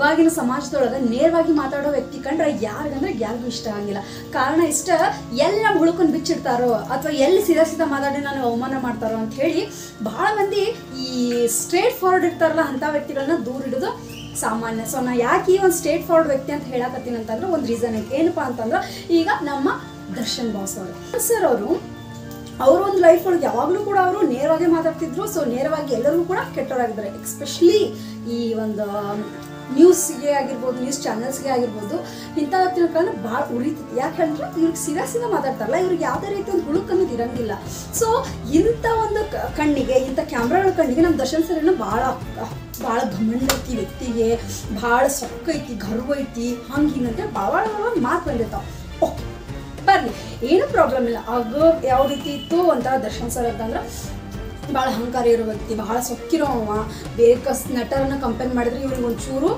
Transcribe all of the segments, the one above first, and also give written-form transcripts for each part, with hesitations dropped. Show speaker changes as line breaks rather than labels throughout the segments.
ಇವಾಗಿನ ಸಮಾಜದೊಳಗೆ ನೇರವಾಗಿ ಮಾತಾಡೋ ವ್ಯಕ್ತಿ ಕಂಡ್ರೆ ಯಾರಿಗೂ ಇಷ್ಟ ಆಗಿಲ್ಲ. ಕಾರಣ ಇಷ್ಟ, ಎಲ್ಲಿ ನಾವು ಹುಳ್ಕೊಂಡು ಬಿಚ್ಚಿಡ್ತಾರೋ ಅಥವಾ ಎಲ್ಲಿ ಸೀದಾ ಮಾತಾಡಿ ನಾನು ಅವಮಾನ ಮಾಡ್ತಾರೋ ಅಂತ ಹೇಳಿ ಭಾಳ ಮಂದಿ ಈ ಸ್ಟ್ರೇಟ್ ಫಾರ್ವರ್ಡ್ ಇರ್ತಾರಲ್ಲ ಅಂಥ ವ್ಯಕ್ತಿಗಳನ್ನ ದೂರ ಇಡೋದು ಸಾಮಾನ್ಯ. ಸೊ ನಾ ಯಾಕೆ ಈ ಒಂದು ಸ್ಟ್ರೇಟ್ ಫಾರ್ವರ್ಡ್ ವ್ಯಕ್ತಿ ಅಂತ ಹೇಳಕತ್ತೀನಿ ಅಂತಂದ್ರೆ ಒಂದು ರೀಸನ್ ಐತೆ. ಏನಪ್ಪಾ ಅಂತಂದ್ರೆ ಈಗ ನಮ್ಮ ದರ್ಶನ್ ಬಾಸ್ ಅವರು ಸರ್ ಅವರು ಒಂದು ಲೈಫ್ ಒಳಗೆ ಯಾವಾಗಲೂ ಕೂಡ ಅವರು ನೇರವಾಗಿ ಮಾತಾಡ್ತಿದ್ರು. ಸೊ ನೇರವಾಗಿ ಎಲ್ಲರಿಗೂ ಕೂಡ ಕೆಟ್ಟವರಾಗಿದ್ದಾರೆ. ಎಸ್ಪೆಷಲಿ ಈ ಒಂದು ನ್ಯೂಸ್ಗೆ ಆಗಿರ್ಬೋದು, ನ್ಯೂಸ್ ಚಾನಲ್ಸ್ಗೆ ಆಗಿರ್ಬೋದು, ಇಂಥ ವ್ಯಕ್ತಿಗಳನ್ನ ಭಾಳ ಉರಿತೈತಿ. ಯಾಕೆ ಹೇಳಿದ್ರೆ ಇವ್ರಿಗೆ ಸೀದಾ ಮಾತಾಡ್ತಾರಲ್ಲ, ಇವ್ರಿಗೆ ಯಾವುದೇ ರೀತಿ ಒಂದು ಹುಳುಕ್ ಅನ್ನೋದು ಇರಂಗಿಲ್ಲ. ಸೊ ಇಂಥ ಒಂದು ಕಣ್ಣಿಗೆ, ಇಂಥ ಕ್ಯಾಮ್ರಾಗಳ ಕಣ್ಣಿಗೆ ನಮ್ಮ ದರ್ಶನ್ ಸರ್ನ ಭಾಳ ಘಮಂಡ ಐತಿ, ವ್ಯಕ್ತಿಗೆ ಭಾಳ ಸೊಕ್ಕ ಐತಿ, ಗರ್ವ ಐತಿ, ಹಿಂಗಂತೆ ಭಾಳ ಮಾತು ಬಂದಿರ್ತಾವೆ. ಓಕೆ ಬರಲಿ, ಏನು ಪ್ರಾಬ್ಲಮ್ ಇಲ್ಲ. ಆಗ ಯಾವ ರೀತಿ ಇತ್ತು ಒಂಥರ ದರ್ಶನ್ ಸರ್ ಅಂತಂದ್ರೆ ಭಾಳ ಅಹಂಕಾರ ಇರೋ ವ್ಯಕ್ತಿ, ಭಾಳ ಸೊಕ್ಕಿರೋ ಅವ. ಬೇರೆ ನಟರನ್ನ ಕಂಪೇರ್ ಮಾಡಿದ್ರೆ ಇವ್ರಿಗೆ ಒಂಚೂರು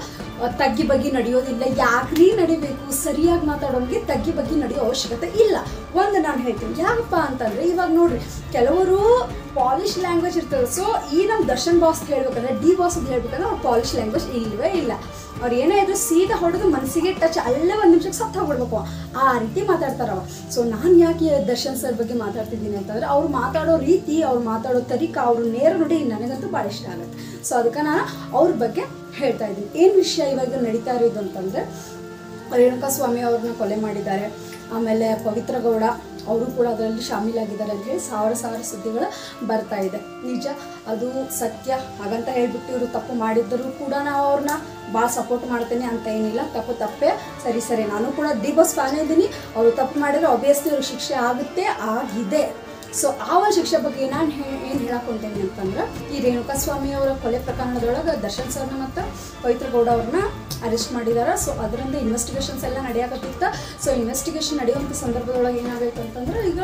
ತಗ್ಗಿ ಬಗ್ಗಿ ನಡೆಯೋದಿಲ್ಲ. ಯಾಕ್ರಿ ನಡಿಬೇಕು, ಸರಿಯಾಗಿ ಮಾತಾಡೋರಿಗೆ ತಗ್ಗಿ ಬಗ್ಗಿ ನಡೆಯೋ ಅವಶ್ಯಕತೆ ಇಲ್ಲ. ಒಂದು ನಾನು ಹೇಳ್ತೀನಿ ಯಾಕಪ್ಪ ಅಂತಂದರೆ, ಇವಾಗ ನೋಡ್ರಿ ಕೆಲವರು ಪಾಲಿಶ್ ಲ್ಯಾಂಗ್ವೇಜ್ ಇರ್ತದೆ. ಸೊ ಈ ನಮ್ಮ ದರ್ಶನ್ ಬಾಸ್ ಹೇಳ್ಬೇಕಂದ್ರೆ, ಡಿ ಬಾಸ್ ಅಂತ ಹೇಳ್ಬೇಕಂದ್ರೆ ಅವ್ರು ಪಾಲಿಶ್ ಲ್ಯಾಂಗ್ವೇಜ್ ಇಲ್ಲವೇ ಇಲ್ಲ. ಅವ್ರು ಏನೇ ಇದ್ರು ಸೀದಾ ಹೊಡೆದು ಮನಸ್ಸಿಗೆ ಟಚ್, ಅಲ್ಲೇ ಒಂದು ನಿಮಿಷಕ್ಕೆ ಸತ್ತು ಹೋಗ್ಬಿಡ್ಬೇಕು, ಆ ರೀತಿ ಮಾತಾಡ್ತಾರವ. ಸೊ ನಾನು ಯಾಕೆ ದರ್ಶನ್ ಸರ್ ಬಗ್ಗೆ ಮಾತಾಡ್ತಿದ್ದೀನಿ ಅಂತಂದರೆ, ಅವ್ರು ಮಾತಾಡೋ ರೀತಿ, ಅವ್ರು ಮಾತಾಡೋ ತರೀಕ, ಅವರು ನೇರ ನೋಡಿ ನನಗಂತೂ ಭಾಳ ಇಷ್ಟ ಆಗುತ್ತೆ. ಸೊ ಅದಕ್ಕೆ ನಾನು ಅವ್ರ ಬಗ್ಗೆ ಹೇಳ್ತಾ ಇದ್ದೀನಿ. ಏನು ವಿಷಯ ಇವಾಗ ನಡೀತಾ ಇರೋದು ಅಂತಂದರೆ, ರೇಣುಕಾ ಸ್ವಾಮಿ ಅವ್ರನ್ನ ಕೊಲೆ ಮಾಡಿದ್ದಾರೆ. ಆಮೇಲೆ ಪವಿತ್ರ ಗೌಡ ಅವರು ಕೂಡ ಅದರಲ್ಲಿ ಶಾಮೀಲಾಗಿದ್ದಾರೆ ಅಂತ ಹೇಳಿ ಸಾವಿರ ಸುದ್ದಿಗಳು ಬರ್ತಾ ಇದೆ. ನಿಜ ಅದು ಸತ್ಯ. ಹಾಗಂತ ಹೇಳ್ಬಿಟ್ಟು ಇವರು ತಪ್ಪು ಮಾಡಿದ್ದರೂ ಕೂಡ ನಾವು ಅವ್ರನ್ನ ಭಾಳ ಸಪೋರ್ಟ್ ಮಾಡ್ತೇನೆ ಅಂತ ಏನಿಲ್ಲ. ತಪ್ಪೇ ಸರಿ. ನಾನು ಕೂಡ ಡಿ ಬಾಸ್ ಫ್ಯಾನ್ ಇದ್ದೀನಿ. ಅವರು ತಪ್ಪು ಮಾಡಿದ್ರೆ ಆಬ್ವಿಯಸ್ಲಿ ಅವ್ರಿಗೆ ಶಿಕ್ಷೆ ಆಗಿದೆ. ಸೊ ಆ ಒಂದು ಶಿಕ್ಷೆ ಬಗ್ಗೆ ನಾನು ಏನು ಹೇಳಕೊಂತೇನೆ ಅಂತಂದ್ರೆ, ಈ ರೇಣುಕಾ ಸ್ವಾಮಿ ಅವರ ಕೊಲೆ ಪ್ರಕರಣದೊಳಗೆ ದರ್ಶನ್ ಸರ್ನ ಮತ್ತು ಪವಿತ್ರ ಗೌಡ ಅವ್ರನ್ನ ಅರೆಸ್ಟ್ ಮಾಡಿದ್ದಾರೆ. ಸೊ ಅದರಿಂದ ಇನ್ವೆಸ್ಟಿಗೇಷನ್ಸ್ ಎಲ್ಲ ನಡೆಯಕತ್ತಿತ್ತು. ಸೊ ಇನ್ವೆಸ್ಟಿಗೇಷನ್ ನಡೆಯುವಂಥ ಸಂದರ್ಭದೊಳಗೆ ಏನಾಗೈತೆ ಅಂತಂದ್ರೆ, ಈಗ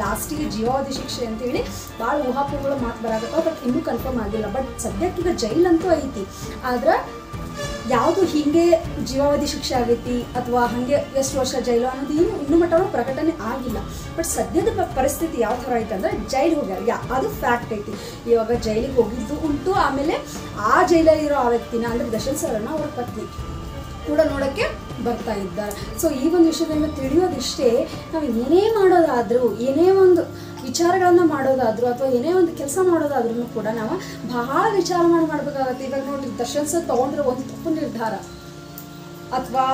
ಲಾಸ್ಟಿಗೆ ಜೀವಾವಧಿ ಶಿಕ್ಷೆ ಅಂತೇಳಿ ಭಾಳ ಊಹಾಪೋಹಗಳು ಮಾತು ಬರಾಗತ್ತವೆ. ಬಟ್ ಇನ್ನೂ ಕನ್ಫರ್ಮ್ ಆಗಿಲ್ಲ. ಬಟ್ ಸದ್ಯಕ್ಕೀಗ ಜೈಲಂತೂ ಐತಿ. ಆದ್ರೆ ಯಾವುದು ಹೀಗೆ ಜೀವಾವಧಿ ಶಿಕ್ಷೆ ಆಗೈತಿ ಅಥವಾ ಹಾಗೆ ಎಷ್ಟು ವರ್ಷ ಜೈಲು ಅನ್ನೋದು ಇನ್ನೂ ಮಟ್ಟ ಪ್ರಕಟಣೆ ಆಗಿಲ್ಲ. ಬಟ್ ಸದ್ಯದ ಪರಿಸ್ಥಿತಿ ಯಾವ ಥರ ಐತೆ ಅಂದರೆ, ಜೈಲು ಹೋಗ್ಯಾರ, ಅದು ಫ್ಯಾಕ್ಟ್ ಐತಿ. ಇವಾಗ ಜೈಲಿಗೆ ಹೋಗಿದ್ದು ಉಂಟು. ಆಮೇಲೆ ಆ ಜೈಲಲ್ಲಿರೋ ಆ ವ್ಯಕ್ತಿನ ಅಂದರೆ ದರ್ಶನ್ ಸರ್ನ ಅವ್ರ ಪತ್ನಿ ಕೂಡ ನೋಡೋಕ್ಕೆ ಬರ್ತಾ ಇದ್ದಾರೆ. ಸೊ ಈ ಒಂದು ವಿಷಯದಿಂದ ತಿಳಿಯೋದಿಷ್ಟೇ, ನಾವು ಏನೇ ಮಾಡೋದಾದರೂ, ಏನೇ ಒಂದು ವಿಚಾರಗಳನ್ನು ಮಾಡೋದಾದರೂ ಅಥವಾ ಏನೇ ಒಂದು ಕೆಲಸ ಮಾಡೋದಾದ್ರೂ ಕೂಡ ನಾವು ಬಹಳ ವಿಚಾರ ಮಾಡಬೇಕಾಗತ್ತೆ. ಇವಾಗ ನೋಡ್ರಿ, ದರ್ಶನ್ ಸರ್ ತೊಗೊಂಡ್ರೆ ಒಂದು ತಪ್ಪು ನಿರ್ಧಾರ ಅಥವಾ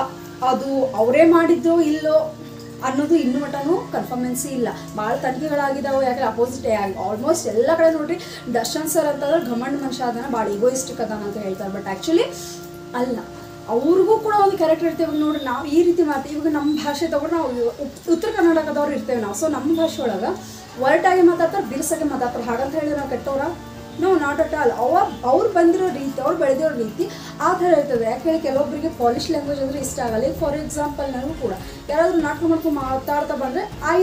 ಅದು ಅವರೇ ಮಾಡಿದ್ದೋ ಇಲ್ಲೋ ಅನ್ನೋದು ಇನ್ನೂ ಮಟ್ಟನೂ ಕನ್ಫರ್ಮೆನ್ಸಿ ಇಲ್ಲ. ಭಾಳ ತನಿಖೆಗಳಾಗಿದ್ದಾವೆ. ಯಾಕಂದ್ರೆ ಅಪೋಸಿಟ್ ಆಲ್ಮೋಸ್ಟ್ ಎಲ್ಲ ಕಡೆ ನೋಡ್ರಿ, ದರ್ಶನ್ ಸರ್ ಅಂತಂದ್ರೆ ಘಮಂಡ ಮನುಷ್ಯ ಅದನ್ನು ಭಾಳ ಈಗೋಯಿಸ್ಟಿಕ್ ಅದಾನ ಅಂತ ಹೇಳ್ತಾರೆ. ಬಟ್ ಆ್ಯಕ್ಚುಲಿ ಅಲ್ಲ, ಅವ್ರಿಗೂ ಕೂಡ ಒಂದು ಕ್ಯಾರೆಕ್ಟರ್ ಇರ್ತೇವೆ. ನೋಡ್ರಿ, ನಾವು ಈ ರೀತಿ ಮಾಡ್ತೀವಿ. ಇವಾಗ ನಮ್ಮ ಭಾಷೆ ತಗೊಂಡು ನಾವು ಉತ್ತರ ಕರ್ನಾಟಕದವ್ರು ಇರ್ತೇವೆ ನಾವು. ಸೊ ನಮ್ಮ ಭಾಷೆ ಒಳಗೆ ವರ್ಟಾಗಿ ಮಾತಾಡ್ತಾರೆ, ಬಿರ್ಸಾಗೆ ಮಾತಾಡ್ತಾರೆ. ಹಾಗಂತ ಹೇಳಿ ನಾವು ಕೆಟ್ಟವ್ರ? No, not at all. ಅವ್ರು ಬಂದಿರೋ ರೀತಿ, ಅವ್ರು ಬೆಳೆದಿರೋ ರೀತಿ ಆ ಥರ ಇರ್ತದೆ. ಯಾಕೆ ಹೇಳಿ ಕೆಲವೊಬ್ಬರಿಗೆ ಪಾಲಿಶ್ ಲ್ಯಾಂಗ್ವೇಜ್ ಅಂದರೆ ಇಷ್ಟ ಆಗಲ್ಲ. ಈಗ ಫಾರ್ ಎಕ್ಸಾಂಪಲ್ ನನಗೂ ಕೂಡ ಯಾರಾದರೂ ನಾಟಕ ಮಾಡ್ಕೊಂಡು ಮಾತಾಡ್ತಾ ಬಂದರೆ ಐ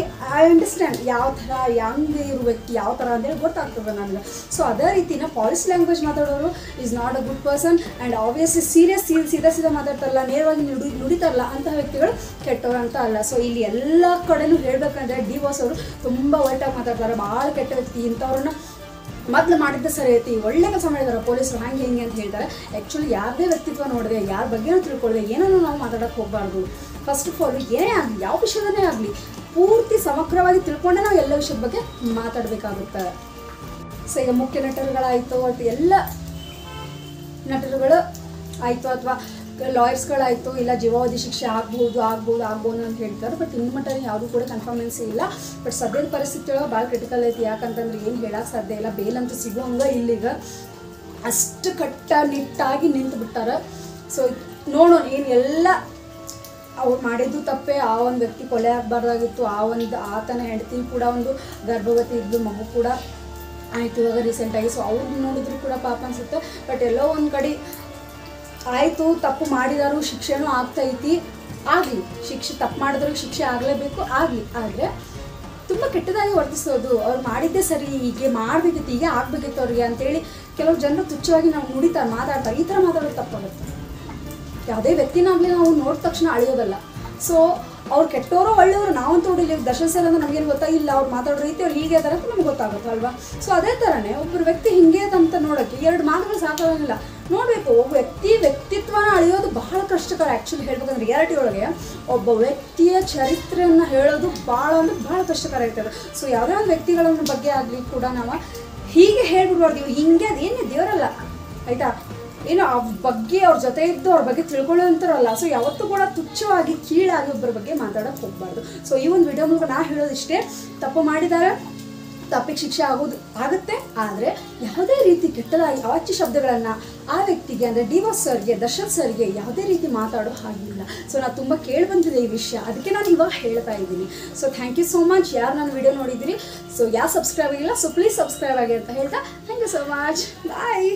ಅಂಡರ್ಸ್ಟ್ಯಾಂಡ್ ಯಾವ ಥರ ಹೆಂಗೆ ಇರೋ ವ್ಯಕ್ತಿ ಯಾವ ಥರ ಅಂತೇಳಿ ಗೊತ್ತಾಗ್ತದೆ ನನಗೆ. ಸೊ ಅದೇ ರೀತಿನ ಪಾಲಿಶ್ ಲ್ಯಾಂಗ್ವೇಜ್ ಮಾತಾಡೋರು is not a good person. And obviously ಸೀದಾ ಮಾತಾಡ್ತಾರಲ್ಲ, ನೇರವಾಗಿ ನುಡಿತಾರಲ್ಲ, ಅಂತಹ ವ್ಯಕ್ತಿಗಳು ಕೆಟ್ಟವರು ಅಂತ ಅಲ್ಲ. ಸೊ ಇಲ್ಲಿ ಎಲ್ಲ ಕಡೆನೂ ಹೇಳಬೇಕಂದ್ರೆ ಡಿ ಬಾಸ್ ಅವರು ತುಂಬ ಒಳ್ಟಾಗಿ ಮಾತಾಡ್ತಾರೆ. ಭಾಳ ಕೆಟ್ಟ ವ್ಯಕ್ತಿ, ಇಂಥವ್ರನ್ನ ಮೊದಲು ಮಾಡಿದ್ದೆ ಸರಿ ಐತಿ, ಒಳ್ಳೆ ಕೆಲಸ ಮಾಡಿದಾರೆ ಪೊಲೀಸರು, ಹಂಗೆ ಹಿಂಗೆ ಅಂತ ಹೇಳ್ತಾರೆ. ಆ್ಯಕ್ಚುಲಿ ಯಾರದೇ ವ್ಯಕ್ತಿತ್ವ ನೋಡಿದೆ, ಯಾರ ಬಗ್ಗೆನೂ ತಿಳ್ಕೊಳ್ಳದೆ ಏನೋ ನಾವು ಮಾತಾಡೋಕ್ಕೆ ಹೋಗಬಾರ್ದು. ಫಸ್ಟ್ ಆಫ್ ಆಲ್ ಏನೇ ಆಗಲಿ, ಯಾವ ವಿಷಯದನ್ನೇ ಆಗಲಿ ಪೂರ್ತಿ ಸಮಗ್ರವಾಗಿ ತಿಳ್ಕೊಂಡೆ ನಾವು ಎಲ್ಲ ವಿಷಯದ ಬಗ್ಗೆ ಮಾತಾಡಬೇಕಾಗುತ್ತೆ. ಸೊ ಈಗ ಮುಖ್ಯ ನಟರುಗಳಾಯಿತು ಅಥವಾ ಎಲ್ಲ ನಟರುಗಳು ಆಯಿತು ಅಥವಾ ಲಾಯರ್ಸ್ಗಳಾಯಿತು, ಇಲ್ಲ ಜೀವಾವಧಿ ಶಿಕ್ಷೆ ಆಗ್ಬೋದು ಅಂತ ಹೇಳ್ತಾರೆ. ಬಟ್ ಇನ್ನು ಮಟ್ಟ ಯಾವುದೂ ಕೂಡ ಕನ್ಫರ್ಮೆನ್ಸಿ ಇಲ್ಲ. ಬಟ್ ಸದ್ಯದ ಪರಿಸ್ಥಿತಿ ಒಳಗೆ ಭಾಳ ಕ್ರಿಟಿಕಲ್ ಐತಿ. ಯಾಕಂತಂದ್ರೆ ಏನು ಹೇಳೋಕ್ಕೆ ಸಾಧ್ಯ ಇಲ್ಲ. ಬೇಲಂತೂ ಸಿಗೋಂಗ ಇಲ್ಲಿಗ ಅಷ್ಟು ಕಟ್ಟನಿಟ್ಟಾಗಿ ನಿಂತು ಬಿಟ್ಟಾರ. ಸೊ ನೋಡೋಣ ಏನು ಎಲ್ಲ ಅವ್ರು ಮಾಡಿದ್ದು ತಪ್ಪೇ. ಆ ಒಂದು ವ್ಯಕ್ತಿ ಕೊಲೆ ಆಗಬಾರ್ದಾಗಿತ್ತು. ಆತನ ಹೆಂಡತಿ ಕೂಡ ಒಂದು ಗರ್ಭವತಿ ಇದ್ದು, ಮಗು ಕೂಡ ಆಯಿತು ಇವಾಗ ರೀಸೆಂಟಾಗಿ. ಸೊ ಅವ್ರಿಗೆ ನೋಡಿದ್ರು ಕೂಡ ಪಾಪ ಅನಿಸುತ್ತೆ. ಬಟ್ ಎಲ್ಲೋ ಒಂದು ಕಡೆ ಆಯಿತು, ತಪ್ಪು ಮಾಡಿದಾರು, ಶಿಕ್ಷೆನೂ ಆಗ್ತೈತಿ, ಆಗಲಿ. ತಪ್ಪು ಮಾಡಿದ್ರಿಗೆ ಶಿಕ್ಷೆ ಆಗಲೇಬೇಕು, ಆಗಲಿ. ಆದರೆ ತುಂಬ ಕೆಟ್ಟದಾಗಿ ವರ್ತಿಸೋದು, ಅವ್ರು ಮಾಡಿದ್ದೇ ಸರಿ, ಹೀಗೆ ಮಾಡಬೇಕಿತ್ತು, ಹೀಗೆ ಆಗಬೇಕಿತ್ತು ಅವ್ರಿಗೆ ಅಂತೇಳಿ ಕೆಲವು ಜನರು ತುಚ್ಛವಾಗಿ ನಾವು ಮಾತಾಡ್ತಾರೆ. ಈ ಥರ ಮಾತಾಡೋದು ತಪ್ಪಾಗುತ್ತೆ. ಯಾವುದೇ ವ್ಯಕ್ತಿನಾಗಲಿ ನಾವು ನೋಡಿದ ತಕ್ಷಣ ಅಳಿಯೋದಲ್ಲ. ಸೊ ಅವ್ರು ಕೆಟ್ಟವರು ಒಳ್ಳೆಯವರು ನಾವಂತೂ ಹೊಡಿಲಿ. ದರ್ಶನ್ ಸರ್ ಅಂದ್ರೆ ನಮಗೇನು ಗೊತ್ತಾಗಿಲ್ಲ, ಅವ್ರು ಮಾತಾಡೋ ರೀತಿ ಅವ್ರು ಹೀಗೆ ಅದಾರ ಅಂತ ನಮ್ಗೆ ಗೊತ್ತಾಗುತ್ತೆ ಅಲ್ವಾ. ಸೊ ಅದೇ ಥರನೇ ಒಬ್ಬರು ವ್ಯಕ್ತಿ ಹಿಂಗೆ ಅಂತ ನೋಡೋಕ್ಕೆ ಎರಡು ಮಾತುಗಳು ಸಾಕಾಗಂಗಿಲ್ಲ. ನೋಡಬೇಕು, ಒಬ್ಬ ವ್ಯಕ್ತಿತ್ವನ ಅಳಿಯೋದು ಕಷ್ಟಕರ. ಆ್ಯಕ್ಚುಲಿ ಹೇಳ್ಬೇಕಂದ್ರೆ ರಿಯಾಲಿಟಿ ಒಳಗೆ ಒಬ್ಬ ವ್ಯಕ್ತಿಯ ಚರಿತ್ರೆಯನ್ನು ಹೇಳೋದು ಭಾಳ ಅಂದ್ರೆ ಭಾಳ ಕಷ್ಟಕರ ಇರ್ತದೆ. ಸೊ ಯಾವುದೇ ಒಂದು ವ್ಯಕ್ತಿಗಳ ಬಗ್ಗೆ ಆಗಲಿ ಕೂಡ ನಾವು ಹೀಗೆ ಹೇಳ್ಬಿಡ್ಬಾರ್ದು, ಹಿಂಗೆ ಅದೇನೇ ದೇವರಲ್ಲ ಆಯಿತಾ, ಏನು ಆ ಬಗ್ಗೆ ಅವ್ರ ಜೊತೆ ಇದ್ದು ಅವ್ರ ಬಗ್ಗೆ ತಿಳ್ಕೊಳ್ಳೋಂಥರಲ್ಲ. ಸೊ ಯಾವತ್ತೂ ಕೂಡ ತುಚ್ಛವಾಗಿ ಕೀಳಾಗಿ ಒಬ್ಬರ ಬಗ್ಗೆ ಮಾತಾಡೋಕ್ಕೆ ಹೋಗಬಾರ್ದು. ಸೊ ಈ ಒಂದು ವಿಡಿಯೋ ಮೂಲಕ ನಾ ಹೇಳೋದಿಷ್ಟೇ, ತಪ್ಪು ಮಾಡಿದ್ದಾರೆ, ತಪ್ಪಿಗೆ ಶಿಕ್ಷೆ ಆಗುತ್ತೆ. ಆದರೆ ಯಾವುದೇ ರೀತಿ ಕೆಟ್ಟದಾಗಿ ಅವಾಚ್ಯ ಶಬ್ದಗಳನ್ನು ಆ ವ್ಯಕ್ತಿಗೆ ಅಂದರೆ ಡಿ.ಬಾಸ್ ಸರ್ಗೆ, ದರ್ಶನ್ ಸರ್ಗೆ ಯಾವುದೇ ರೀತಿ ಮಾತಾಡೋ ಹಾಗಿಲ್ಲ. ಸೊ ನಾನು ತುಂಬ ಕೇಳಿ ಬಂದಿದೆ ಈ ವಿಷಯ, ಅದಕ್ಕೆ ನಾನು ಇವಾಗ ಹೇಳ್ತಾ ಇದ್ದೀನಿ. So thank you so much ಯಾರು ನನ್ನ ವಿಡಿಯೋ ನೋಡಿದ್ದೀರಿ. ಸೊ ಯಾರು ಸಬ್ಸ್ಕ್ರೈಬ್ ಆಗಿಲ್ಲ, ಸೊ ಪ್ಲೀಸ್ ಸಬ್ಸ್ಕ್ರೈಬ್ ಆಗಿ ಅಂತ ಹೇಳ್ತಾ thank you so much, bye.